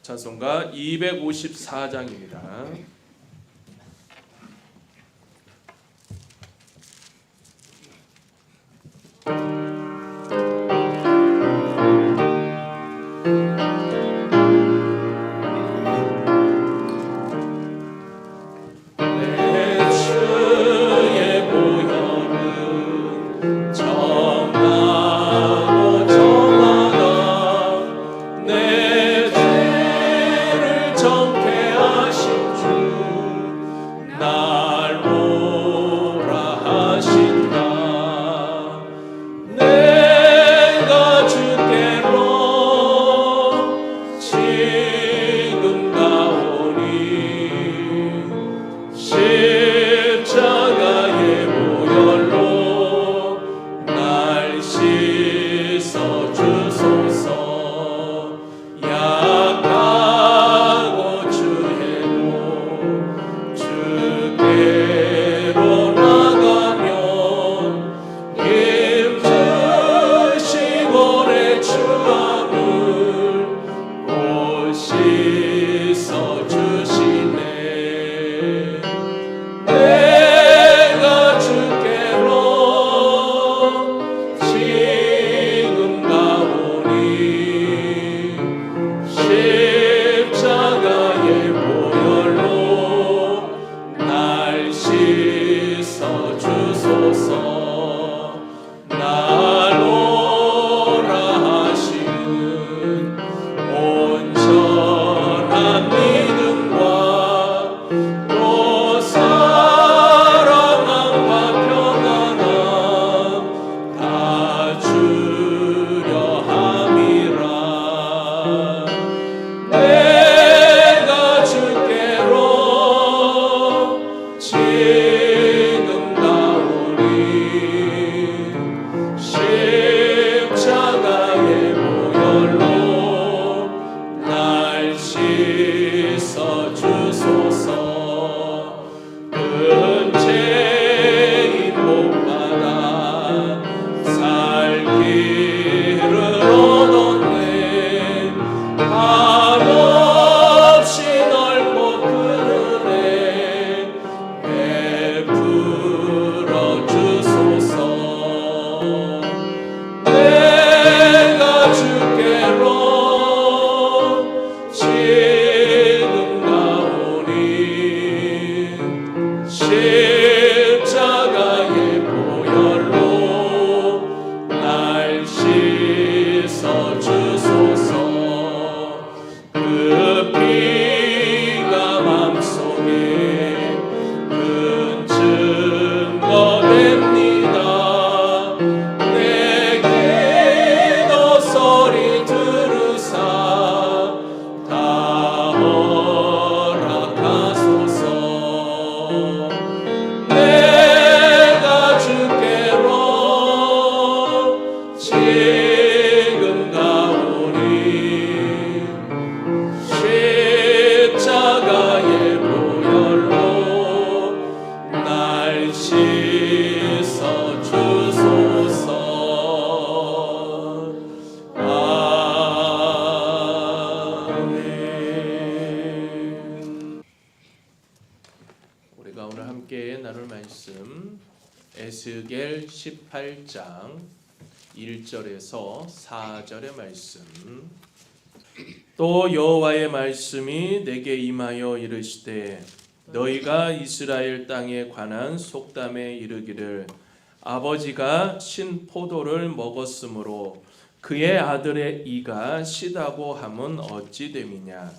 찬송가 254장입니다. 우리가 오늘 함께 나눌 말씀 에스겔 18장 1절에서 4절의 말씀. 또 여호와의 말씀이 내게 임하여 이르시되 너희가 이스라엘 땅에 관한 속담에 이르기를 아버지가 신 포도를 먹었으므로 그의 아들의 이가 시다고 함은 어찌 됨이냐.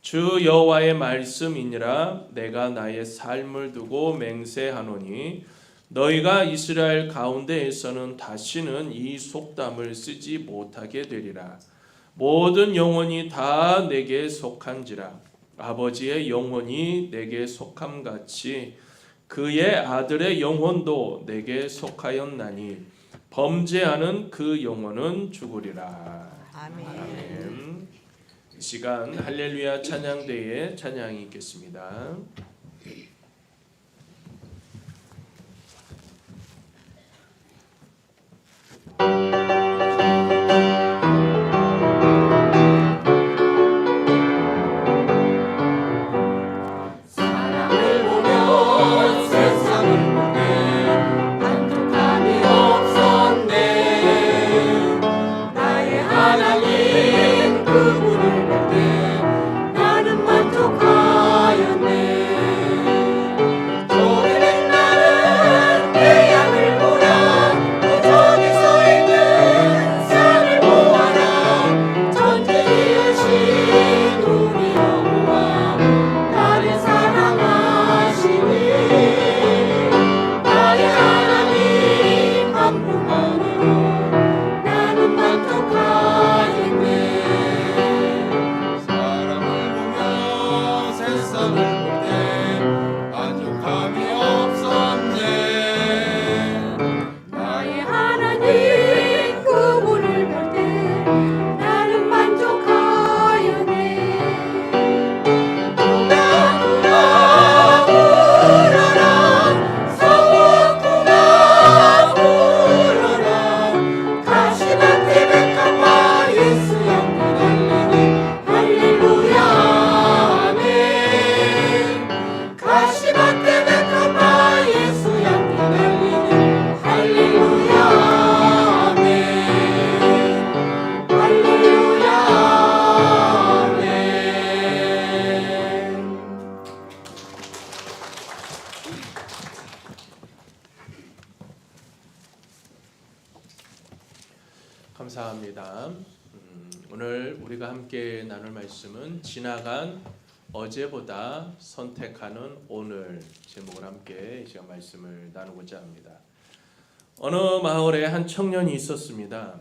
주 여호와의 말씀이니라. 내가 나의 삶을 두고 맹세하노니 너희가 이스라엘 가운데에서는 다시는 이 속담을 쓰지 못하게 되리라. 모든 영혼이 다 내게 속한지라. 아버지의 영혼이 내게 속함같이 그의 아들의 영혼도 내게 속하였나니 범죄하는 그 영혼은 죽으리라. 아멘. 이 시간 할렐루야 찬양대에 찬양이 있겠습니다. 감사합니다. 오늘 우리가 함께 나눌 말씀은 지나간 어제보다 선택하는 오늘 제목을 함께 이 시간 말씀을 나누고자 합니다. 어느 마을에 한 청년이 있었습니다.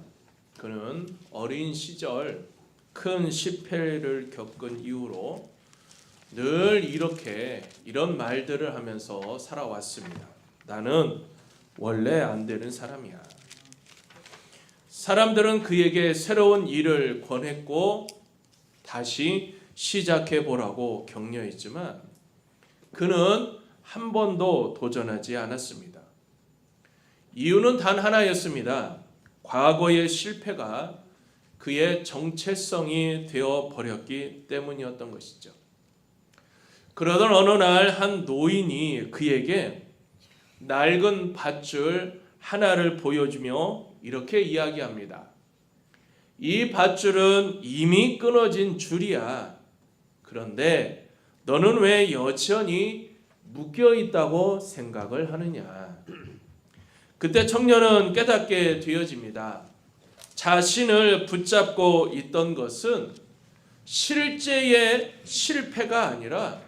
그는 어린 시절 큰 실패를 겪은 이후로 늘 이런 말들을 하면서 살아왔습니다. 나는 원래 안 되는 사람이야. 사람들은 그에게 새로운 일을 권했고 다시 시작해 보라고 격려했지만 그는 한 번도 도전하지 않았습니다. 이유는 단 하나였습니다. 과거의 실패가 그의 정체성이 되어 버렸기 때문이었던 것이죠. 그러던 어느 날 한 노인이 그에게 낡은 밧줄 하나를 보여주며 이렇게 이야기합니다. 이 밧줄은 이미 끊어진 줄이야. 그런데 너는 왜 여전히 묶여 있다고 생각을 하느냐? 그때 청년은 깨닫게 되어집니다. 자신을 붙잡고 있던 것은 실제의 실패가 아니라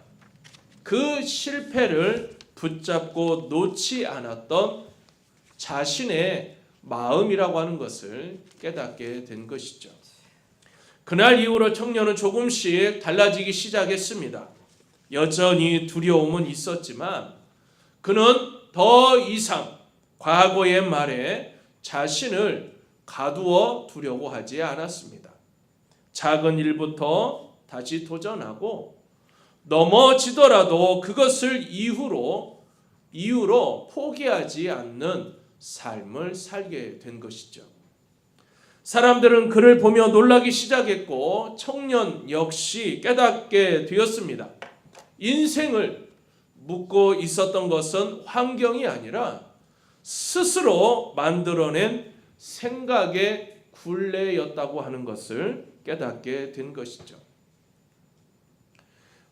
그 실패를 붙잡고 놓지 않았던 자신의 마음이라고 하는 것을 깨닫게 된 것이죠. 그날 이후로 청년은 조금씩 달라지기 시작했습니다. 여전히 두려움은 있었지만 그는 더 이상 과거의 말에 자신을 가두어 두려고 하지 않았습니다. 작은 일부터 다시 도전하고 넘어지더라도 그것을 이유로 포기하지 않는 삶을 살게 된 것이죠. 사람들은 그를 보며 놀라기 시작했고 청년 역시 깨닫게 되었습니다. 인생을 묻고 있었던 것은 환경이 아니라 스스로 만들어낸 생각의 굴레였다고 하는 것을 깨닫게 된 것이죠.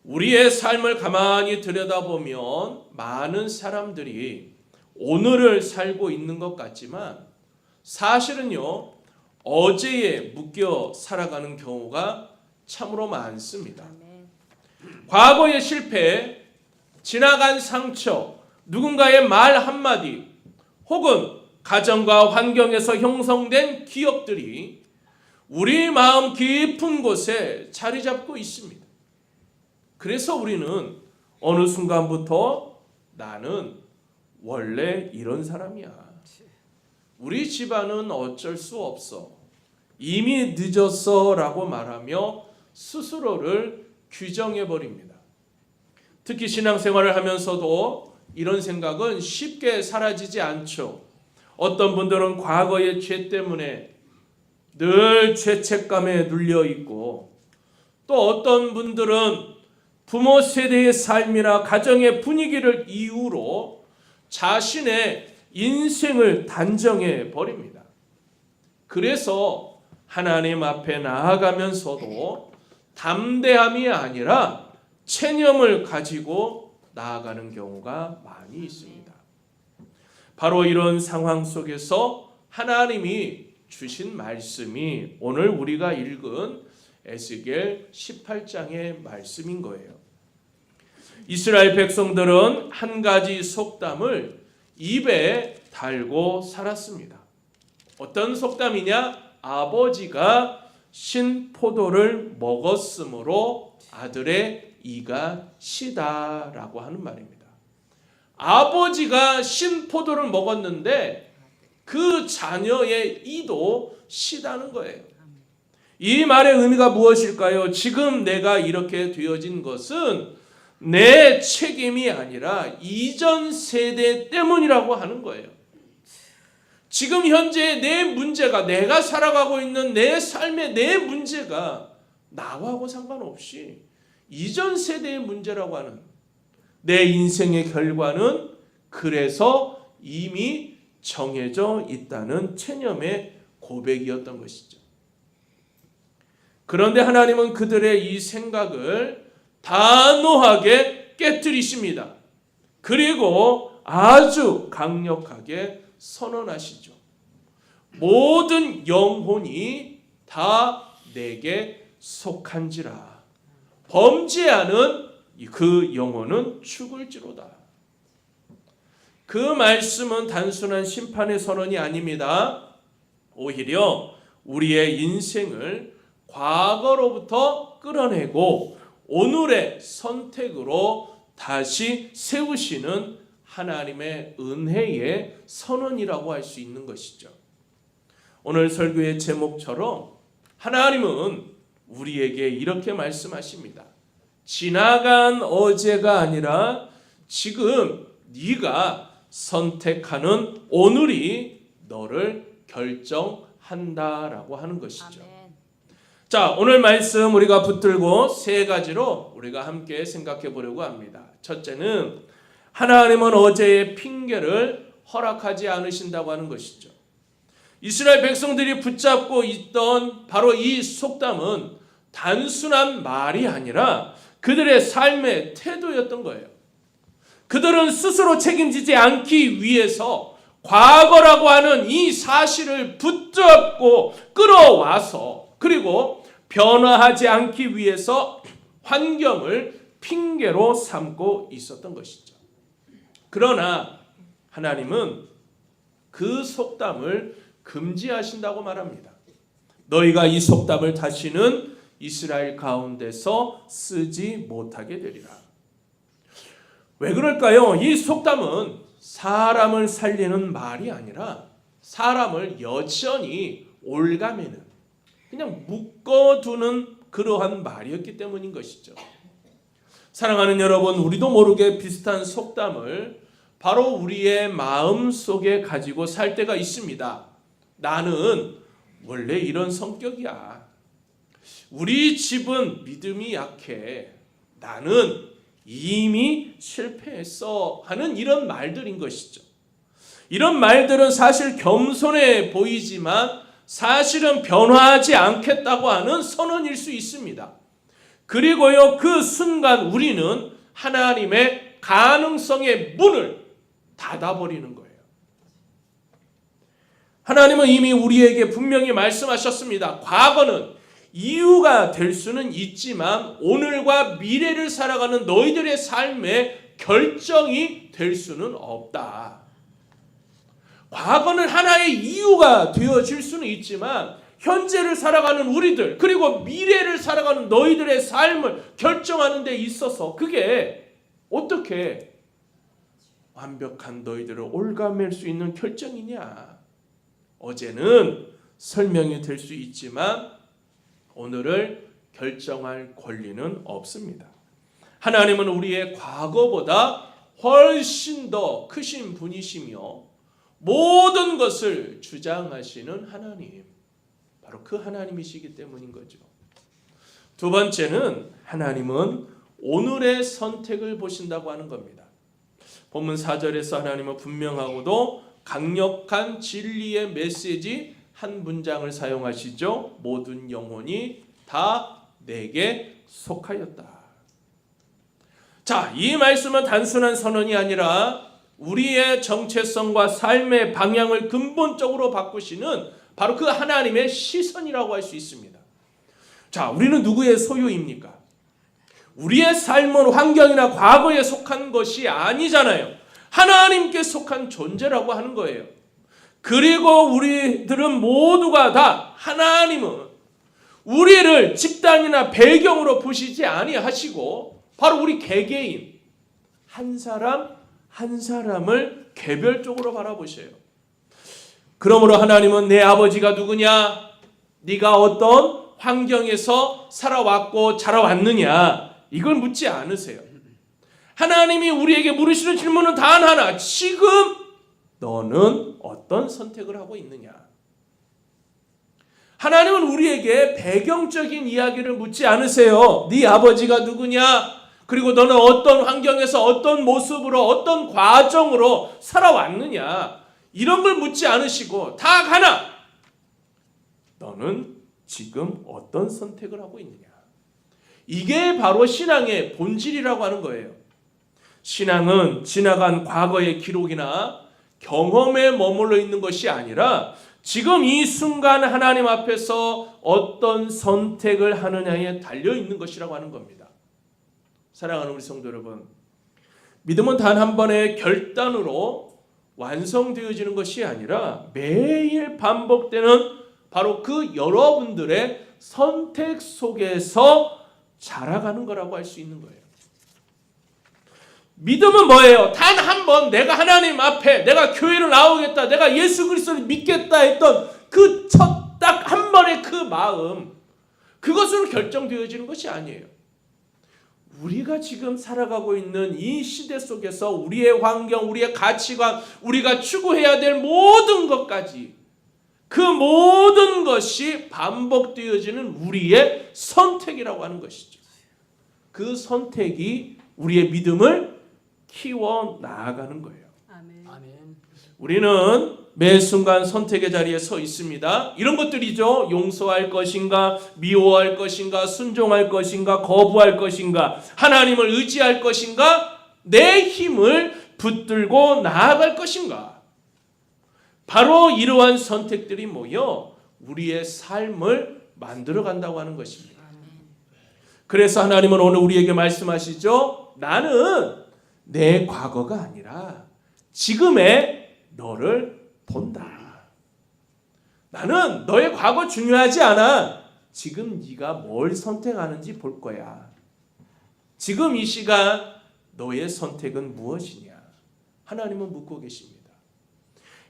우리의 삶을 가만히 들여다보면 많은 사람들이 오늘을 살고 있는 것 같지만 사실은요, 어제에 묶여 살아가는 경우가 참으로 많습니다. 과거의 실패, 지나간 상처, 누군가의 말 한마디 혹은 가정과 환경에서 형성된 기억들이 우리 마음 깊은 곳에 자리 잡고 있습니다. 그래서 우리는 어느 순간부터 나는 원래 이런 사람이야. 우리 집안은 어쩔 수 없어. 이미 늦었어 라고 말하며 스스로를 규정해버립니다. 특히 신앙생활을 하면서도 이런 생각은 쉽게 사라지지 않죠. 어떤 분들은 과거의 죄 때문에 늘 죄책감에 눌려있고 또 어떤 분들은 부모 세대의 삶이나 가정의 분위기를 이유로 자신의 인생을 단정해 버립니다. 그래서 하나님 앞에 나아가면서도 담대함이 아니라 체념을 가지고 나아가는 경우가 많이 있습니다. 바로 이런 상황 속에서 하나님이 주신 말씀이 오늘 우리가 읽은 에스겔 18장의 말씀인 거예요. 이스라엘 백성들은 한 가지 속담을 입에 달고 살았습니다. 어떤 속담이냐? 아버지가 신 포도를 먹었으므로 아들의 이가 시다라고 하는 말입니다. 아버지가 신 포도를 먹었는데 그 자녀의 이도 시다는 거예요. 이 말의 의미가 무엇일까요? 지금 내가 이렇게 되어진 것은 내 책임이 아니라 이전 세대 때문이라고 하는 거예요. 지금 현재 내 문제가, 내가 살아가고 있는 내 삶의 내 문제가 나하고 상관없이 이전 세대의 문제라고 하는 내 인생의 결과는 그래서 이미 정해져 있다는 체념의 고백이었던 것이죠. 그런데 하나님은 그들의 이 생각을 단호하게 깨뜨리십니다. 그리고 아주 강력하게 선언하시죠. 모든 영혼이 다 내게 속한지라. 범죄하는 그 영혼은 죽을지로다. 그 말씀은 단순한 심판의 선언이 아닙니다. 오히려 우리의 인생을 과거로부터 끌어내고 오늘의 선택으로 다시 세우시는 하나님의 은혜의 선언이라고 할 수 있는 것이죠. 오늘 설교의 제목처럼 하나님은 우리에게 이렇게 말씀하십니다. 지나간 어제가 아니라 지금 네가 선택하는 오늘이 너를 결정한다라고 하는 것이죠. 아멘. 자, 오늘 말씀 우리가 붙들고 세 가지로 우리가 함께 생각해 보려고 합니다. 첫째는 하나님은 어제의 핑계를 허락하지 않으신다고 하는 것이죠. 이스라엘 백성들이 붙잡고 있던 바로 이 속담은 단순한 말이 아니라 그들의 삶의 태도였던 거예요. 그들은 스스로 책임지지 않기 위해서 과거라고 하는 이 사실을 붙잡고 끌어와서 그리고 변화하지 않기 위해서 환경을 핑계로 삼고 있었던 것이죠. 그러나 하나님은 그 속담을 금지하신다고 말합니다. 너희가 이 속담을 다시는 이스라엘 가운데서 쓰지 못하게 되리라. 왜 그럴까요? 이 속담은 사람을 살리는 말이 아니라 사람을 여전히 올가매는, 그냥 묶어두는 그러한 말이었기 때문인 것이죠. 사랑하는 여러분, 우리도 모르게 비슷한 속담을 바로 우리의 마음 속에 가지고 살 때가 있습니다. 나는 원래 이런 성격이야. 우리 집은 믿음이 약해. 나는 이미 실패했어 하는 이런 말들인 것이죠. 이런 말들은 사실 겸손해 보이지만 사실은 변화하지 않겠다고 하는 선언일 수 있습니다. 그리고요, 그 순간 우리는 하나님의 가능성의 문을 닫아버리는 거예요. 하나님은 이미 우리에게 분명히 말씀하셨습니다. 과거는 이유가 될 수는 있지만 오늘과 미래를 살아가는 너희들의 삶의 결정이 될 수는 없다. 과거는 하나의 이유가 되어질 수는 있지만 현재를 살아가는 우리들 그리고 미래를 살아가는 너희들의 삶을 결정하는 데 있어서 그게 어떻게 완벽한 너희들을 올가맬 수 있는 결정이냐. 어제는 설명이 될 수 있지만 오늘을 결정할 권리는 없습니다. 하나님은 우리의 과거보다 훨씬 더 크신 분이시며 모든 것을 주장하시는 하나님, 바로 그 하나님이시기 때문인 거죠. 두 번째는 하나님은 오늘의 선택을 보신다고 하는 겁니다. 본문 4절에서 하나님은 분명하고도 강력한 진리의 메시지 한 문장을 사용하시죠. 모든 영혼이 다 내게 속하였다. 자, 이 말씀은 단순한 선언이 아니라 우리의 정체성과 삶의 방향을 근본적으로 바꾸시는 바로 그 하나님의 시선이라고 할 수 있습니다. 자, 우리는 누구의 소유입니까? 우리의 삶은 환경이나 과거에 속한 것이 아니잖아요. 하나님께 속한 존재라고 하는 거예요. 그리고 우리들은 모두가 다 하나님은 우리를 집단이나 배경으로 보시지 아니하시고 바로 우리 개개인 한 사람 한 사람을 개별적으로 바라보셔요. 그러므로 하나님은 내 아버지가 누구냐? 네가 어떤 환경에서 살아왔고 자라왔느냐? 이걸 묻지 않으세요. 하나님이 우리에게 물으시는 질문은 단 하나. 지금 너는 어떤 선택을 하고 있느냐? 하나님은 우리에게 배경적인 이야기를 묻지 않으세요. 네 아버지가 누구냐? 그리고 너는 어떤 환경에서 어떤 모습으로 어떤 과정으로 살아왔느냐? 이런 걸 묻지 않으시고 다 하나. 너는 지금 어떤 선택을 하고 있느냐? 이게 바로 신앙의 본질이라고 하는 거예요. 신앙은 지나간 과거의 기록이나 경험에 머물러 있는 것이 아니라 지금 이 순간 하나님 앞에서 어떤 선택을 하느냐에 달려있는 것이라고 하는 겁니다. 사랑하는 우리 성도 여러분, 믿음은 단 한 번의 결단으로 완성되어지는 것이 아니라 매일 반복되는 바로 그 여러분들의 선택 속에서 자라가는 거라고 할 수 있는 거예요. 믿음은 뭐예요? 단 한 번 내가 하나님 앞에 내가 교회를 나오겠다, 내가 예수 그리스도를 믿겠다 했던 그 첫 딱 한 번의 그 마음, 그것으로 결정되어지는 것이 아니에요. 우리가 지금 살아가고 있는 이 시대 속에서 우리의 환경, 우리의 가치관, 우리가 추구해야 될 모든 것까지, 그 모든 것이 반복되어지는 우리의 선택이라고 하는 것이죠. 그 선택이 우리의 믿음을 키워 나아가는 거예요. 아멘. 우리는 매 순간 선택의 자리에 서 있습니다. 이런 것들이죠. 용서할 것인가, 미워할 것인가, 순종할 것인가, 거부할 것인가, 하나님을 의지할 것인가, 내 힘을 붙들고 나아갈 것인가. 바로 이러한 선택들이 모여 우리의 삶을 만들어 간다고 하는 것입니다. 그래서 하나님은 오늘 우리에게 말씀하시죠. 나는 내 과거가 아니라 지금의 너를 본다. 나는 너의 과거 중요하지 않아. 지금 네가 뭘 선택하는지 볼 거야. 지금 이 시간 너의 선택은 무엇이냐? 하나님은 묻고 계십니다.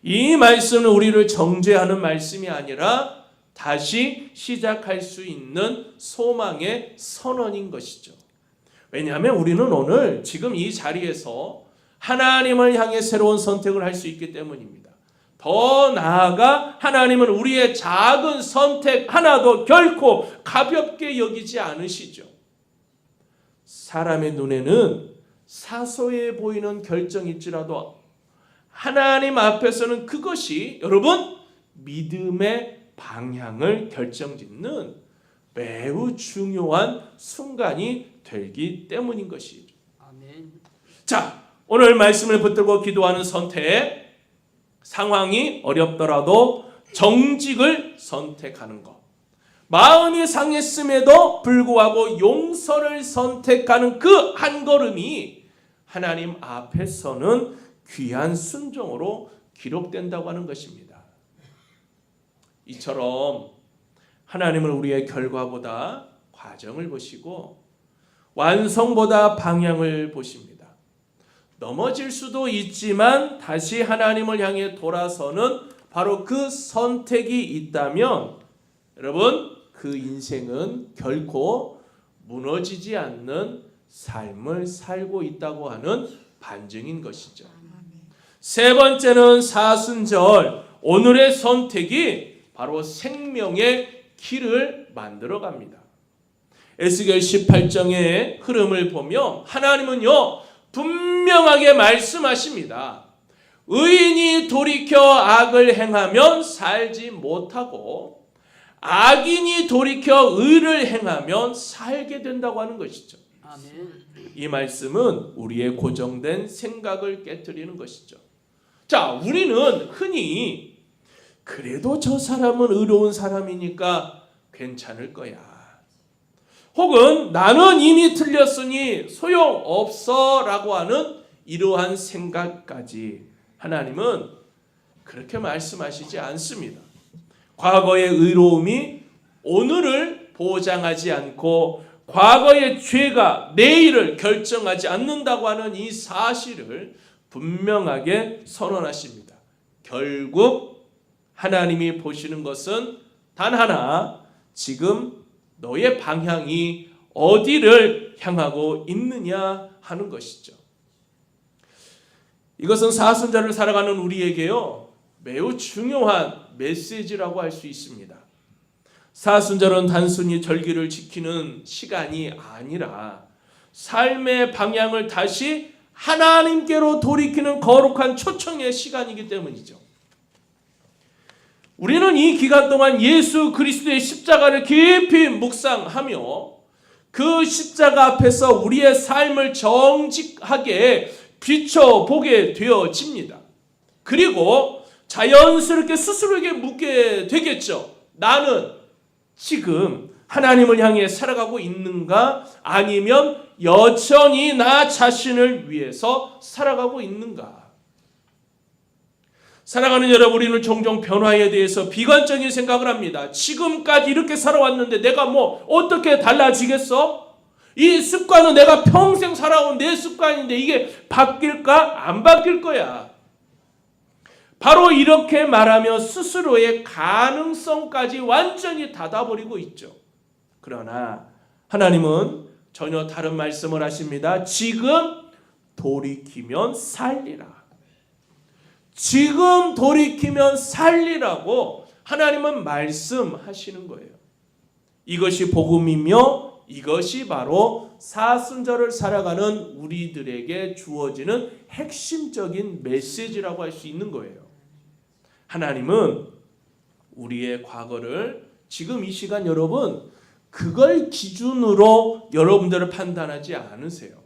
이 말씀은 우리를 정죄하는 말씀이 아니라 다시 시작할 수 있는 소망의 선언인 것이죠. 왜냐하면 우리는 오늘 지금 이 자리에서 하나님을 향해 새로운 선택을 할 수 있기 때문입니다. 더 나아가 하나님은 우리의 작은 선택 하나도 결코 가볍게 여기지 않으시죠. 사람의 눈에는 사소해 보이는 결정일지라도 하나님 앞에서는 그것이 여러분 믿음의 방향을 결정짓는 매우 중요한 순간이 되기 때문인 것이죠. 아멘. 자, 오늘 말씀을 붙들고 기도하는 선택, 상황이 어렵더라도 정직을 선택하는 것, 마음이 상했음에도 불구하고 용서를 선택하는 그 한 걸음이 하나님 앞에서는 귀한 순종으로 기록된다고 하는 것입니다. 이처럼 하나님은 우리의 결과보다 과정을 보시고 완성보다 방향을 보십니다. 넘어질 수도 있지만 다시 하나님을 향해 돌아서는 바로 그 선택이 있다면 여러분 그 인생은 결코 무너지지 않는 삶을 살고 있다고 하는 반증인 것이죠. 세 번째는 사순절, 오늘의 선택이 바로 생명의 길을 만들어 갑니다. 에스겔 18장의 흐름을 보면 하나님은요 분명하게 말씀하십니다. 의인이 돌이켜 악을 행하면 살지 못하고 악인이 돌이켜 의를 행하면 살게 된다고 하는 것이죠. 아멘. 이 말씀은 우리의 고정된 생각을 깨트리는 것이죠. 자, 우리는 흔히 그래도 저 사람은 의로운 사람이니까 괜찮을 거야. 혹은 나는 이미 틀렸으니 소용없어 라고 하는 이러한 생각까지 하나님은 그렇게 말씀하시지 않습니다. 과거의 의로움이 오늘을 보장하지 않고 과거의 죄가 내일을 결정하지 않는다고 하는 이 사실을 분명하게 선언하십니다. 결국 하나님이 보시는 것은 단 하나, 지금 너의 방향이 어디를 향하고 있느냐 하는 것이죠. 이것은 사순절을 살아가는 우리에게요 매우 중요한 메시지라고 할 수 있습니다. 사순절은 단순히 절기를 지키는 시간이 아니라 삶의 방향을 다시 하나님께로 돌이키는 거룩한 초청의 시간이기 때문이죠. 우리는 이 기간 동안 예수 그리스도의 십자가를 깊이 묵상하며 그 십자가 앞에서 우리의 삶을 정직하게 비춰보게 되어집니다. 그리고 자연스럽게 스스로에게 묻게 되겠죠. 나는 지금 하나님을 향해 살아가고 있는가? 아니면 여전히 나 자신을 위해서 살아가고 있는가? 사랑하는 여러분, 우리는 종종 변화에 대해서 비관적인 생각을 합니다. 지금까지 이렇게 살아왔는데 내가 뭐 어떻게 달라지겠어? 이 습관은 내가 평생 살아온 내 습관인데 이게 바뀔까? 안 바뀔 거야. 바로 이렇게 말하며 스스로의 가능성까지 완전히 닫아버리고 있죠. 그러나 하나님은 전혀 다른 말씀을 하십니다. 지금 돌이키면 살리라. 지금 돌이키면 살리라고 하나님은 말씀하시는 거예요. 이것이 복음이며 이것이 바로 사순절을 살아가는 우리들에게 주어지는 핵심적인 메시지라고 할 수 있는 거예요. 하나님은 우리의 과거를 지금 이 시간 여러분 그걸 기준으로 여러분들을 판단하지 않으세요.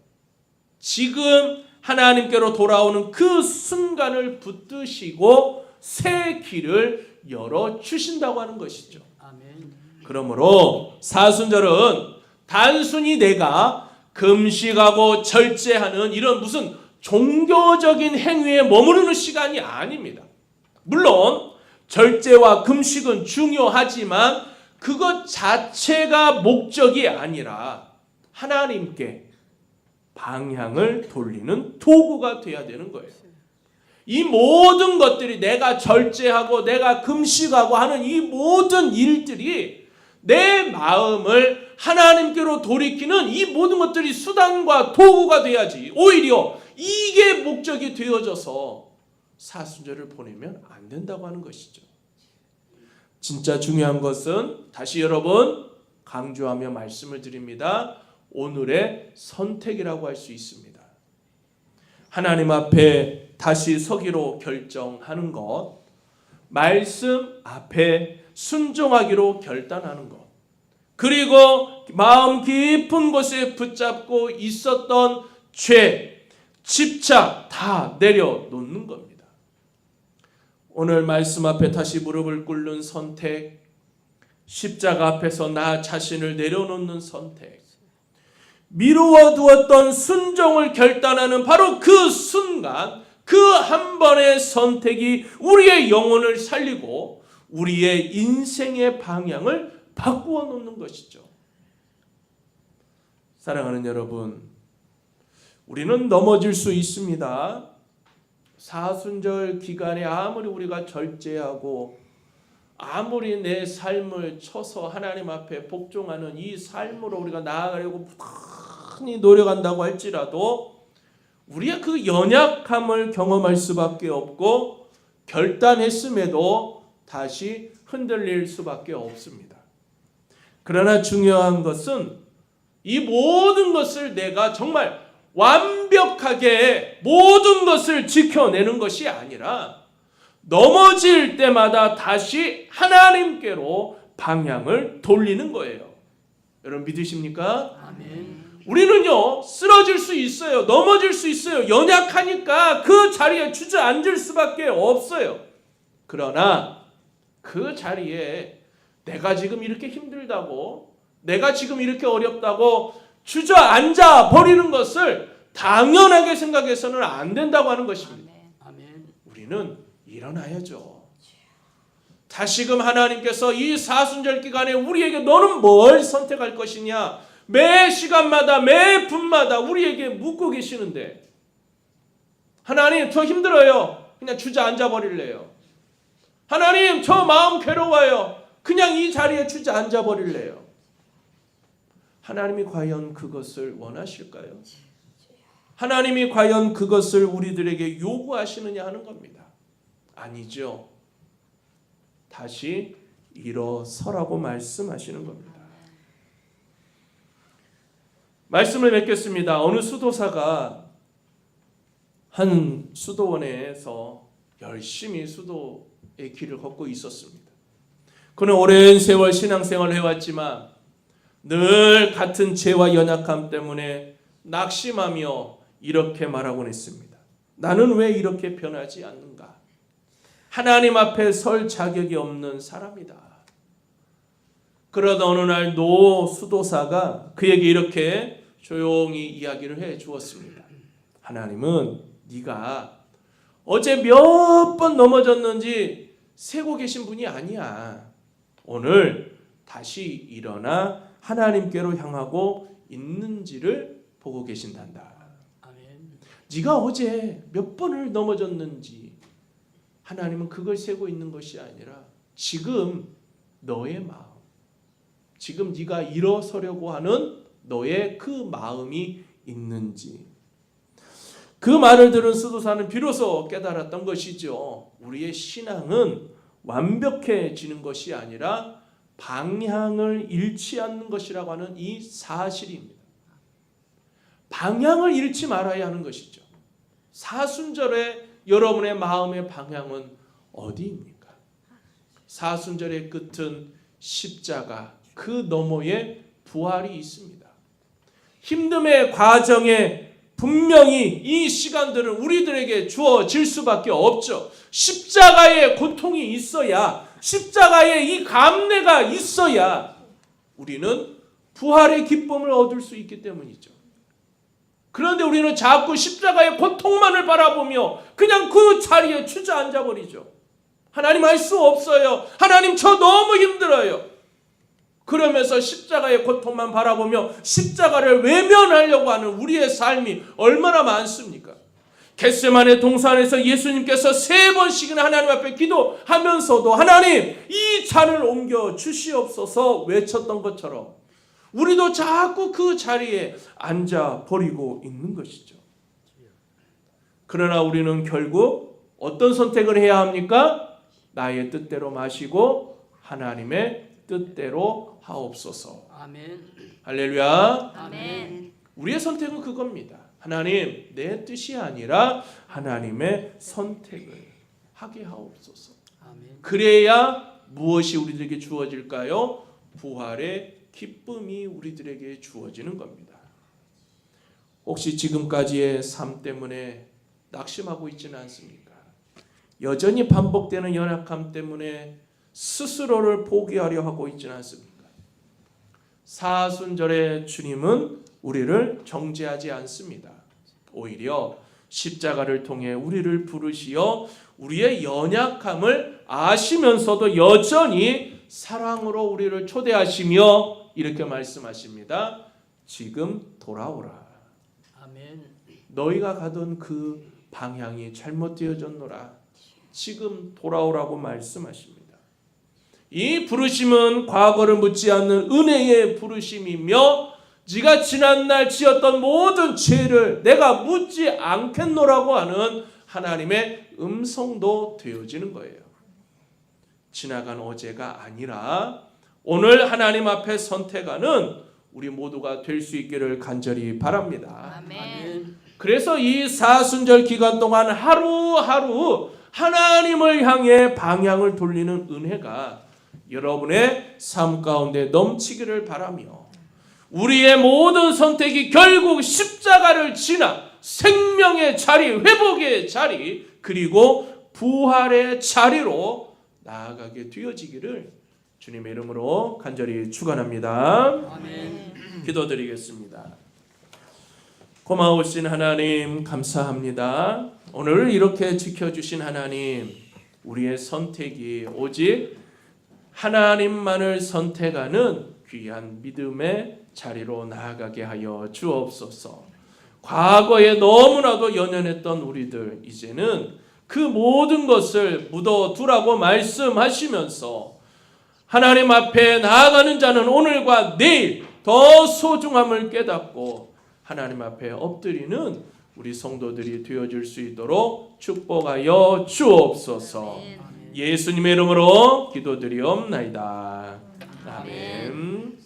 지금 하나님께로 돌아오는 그 순간을 붙드시고 새 길을 열어주신다고 하는 것이죠. 아멘. 그러므로 사순절은 단순히 내가 금식하고 절제하는 이런 무슨 종교적인 행위에 머무르는 시간이 아닙니다. 물론 절제와 금식은 중요하지만 그것 자체가 목적이 아니라 하나님께 방향을 돌리는 도구가 돼야 되는 거예요. 이 모든 것들이 내가 절제하고 내가 금식하고 하는 이 모든 일들이 내 마음을 하나님께로 돌이키는 이 모든 것들이 수단과 도구가 돼야지. 오히려 이게 목적이 되어져서 사순절을 보내면 안 된다고 하는 것이죠. 진짜 중요한 것은 다시 여러분 강조하며 말씀을 드립니다. 오늘의 선택이라고 할 수 있습니다. 하나님 앞에 다시 서기로 결정하는 것, 말씀 앞에 순종하기로 결단하는 것, 그리고 마음 깊은 곳에 붙잡고 있었던 죄, 집착 다 내려놓는 겁니다. 오늘 말씀 앞에 다시 무릎을 꿇는 선택, 십자가 앞에서 나 자신을 내려놓는 선택, 미루어 두었던 순종을 결단하는 바로 그 순간, 그 한 번의 선택이 우리의 영혼을 살리고 우리의 인생의 방향을 바꾸어 놓는 것이죠. 사랑하는 여러분, 우리는 넘어질 수 있습니다. 사순절 기간에 아무리 우리가 절제하고 아무리 내 삶을 쳐서 하나님 앞에 복종하는 이 삶으로 우리가 나아가려고 부단히 노력한다고 할지라도 우리의 그 연약함을 경험할 수밖에 없고 결단했음에도 다시 흔들릴 수밖에 없습니다. 그러나 중요한 것은 이 모든 것을 내가 정말 완벽하게 모든 것을 지켜내는 것이 아니라 넘어질 때마다 다시 하나님께로 방향을 돌리는 거예요. 여러분 믿으십니까? 아멘. 우리는요 쓰러질 수 있어요. 넘어질 수 있어요. 연약하니까 그 자리에 주저앉을 수밖에 없어요. 그러나 그 자리에 내가 지금 이렇게 힘들다고, 내가 지금 이렇게 어렵다고 주저앉아 버리는 것을 당연하게 생각해서는 안 된다고 하는 것입니다. 아멘. 우리는 일어나야죠. 다시금 하나님께서 이 사순절 기간에 우리에게 너는 뭘 선택할 것이냐, 매 시간마다 매 분마다 우리에게 묻고 계시는데, 하나님 저 힘들어요, 그냥 주저앉아 버릴래요. 하나님 저 마음 괴로워요, 그냥 이 자리에 주저앉아 버릴래요. 하나님이 과연 그것을 원하실까요? 하나님이 과연 그것을 우리들에게 요구하시느냐 하는 겁니다. 아니죠. 다시 일어서라고 말씀하시는 겁니다. 말씀을 맺겠습니다. 어느 수도사가 한 수도원에서 열심히 수도의 길을 걷고 있었습니다. 그는 오랜 세월 신앙생활을 해왔지만 늘 같은 죄와 연약함 때문에 낙심하며 이렇게 말하곤 했습니다. 나는 왜 이렇게 변하지 않는가? 하나님 앞에 설 자격이 없는 사람이다. 그러다 어느 날 노 수도사가 그에게 이렇게 조용히 이야기를 해 주었습니다. 하나님은 네가 어제 몇 번 넘어졌는지 세고 계신 분이 아니야. 오늘 다시 일어나 하나님께로 향하고 있는지를 보고 계신단다. 아멘. 네가 어제 몇 번을 넘어졌는지 하나님은 그걸 세고 있는 것이 아니라 지금 너의 마음, 지금 네가 일어서려고 하는 너의 그 마음이 있는지. 그 말을 들은 수도사는 비로소 깨달았던 것이죠. 우리의 신앙은 완벽해지는 것이 아니라 방향을 잃지 않는 것이라고 하는 이 사실입니다. 방향을 잃지 말아야 하는 것이죠. 사순절에 여러분의 마음의 방향은 어디입니까? 사순절의 끝은 십자가, 그 너머에 부활이 있습니다. 힘듦의 과정에 분명히 이 시간들은 우리들에게 주어질 수밖에 없죠. 십자가의 고통이 있어야, 십자가의 이 감내가 있어야 우리는 부활의 기쁨을 얻을 수 있기 때문이죠. 그런데 우리는 자꾸 십자가의 고통만을 바라보며 그냥 그 자리에 주저앉아 버리죠. 하나님 할 수 없어요. 하나님 저 너무 힘들어요. 그러면서 십자가의 고통만 바라보며 십자가를 외면하려고 하는 우리의 삶이 얼마나 많습니까? 겟세마네 동산에서 예수님께서 3번씩이나 하나님 앞에 기도하면서도 하나님 이 잔을 옮겨 주시옵소서 외쳤던 것처럼 우리도 자꾸 그 자리에 앉아 버리고 있는 것이죠. 그러나 우리는 결국 어떤 선택을 해야 합니까? 나의 뜻대로 마시고 하나님의 뜻대로 하옵소서. 아멘. 할렐루야. 아멘. 우리의 선택은 그겁니다. 하나님 내 뜻이 아니라 하나님의 선택을 하게 하옵소서. 아멘. 그래야 무엇이 우리들에게 주어질까요? 부활의 기쁨이 우리들에게 주어지는 겁니다. 혹시 지금까지의 삶 때문에 낙심하고 있지는 않습니까? 여전히 반복되는 연약함 때문에 스스로를 포기하려 하고 있지는 않습니까? 사순절의 주님은 우리를 정죄하지 않습니다. 오히려 십자가를 통해 우리를 부르시어 우리의 연약함을 아시면서도 여전히 사랑으로 우리를 초대하시며 이렇게 말씀하십니다. 지금 돌아오라. 아멘. 너희가 가던 그 방향이 잘못되어졌노라. 지금 돌아오라고 말씀하십니다. 이 부르심은 과거를 묻지 않는 은혜의 부르심이며 네가 지난날 지었던 모든 죄를 내가 묻지 않겠노라고 하는 하나님의 음성도 되어지는 거예요. 지나간 어제가 아니라 오늘 하나님 앞에 선택하는 우리 모두가 될 수 있기를 간절히 바랍니다. 아멘. 그래서 이 사순절 기간 동안 하루하루 하나님을 향해 방향을 돌리는 은혜가 여러분의 삶 가운데 넘치기를 바라며 우리의 모든 선택이 결국 십자가를 지나 생명의 자리, 회복의 자리, 그리고 부활의 자리로 나아가게 되어지기를 주님의 이름으로 간절히 축원합니다. 아멘. 기도드리겠습니다. 고마우신 하나님 감사합니다. 오늘 이렇게 지켜주신 하나님, 우리의 선택이 오직 하나님만을 선택하는 귀한 믿음의 자리로 나아가게 하여 주옵소서. 과거에 너무나도 연연했던 우리들 이제는 그 모든 것을 묻어두라고 말씀하시면서 하나님 앞에 나아가는 자는 오늘과 내일 더 소중함을 깨닫고 하나님 앞에 엎드리는 우리 성도들이 되어줄 수 있도록 축복하여 주옵소서. 예수님의 이름으로 기도드리옵나이다. 아멘.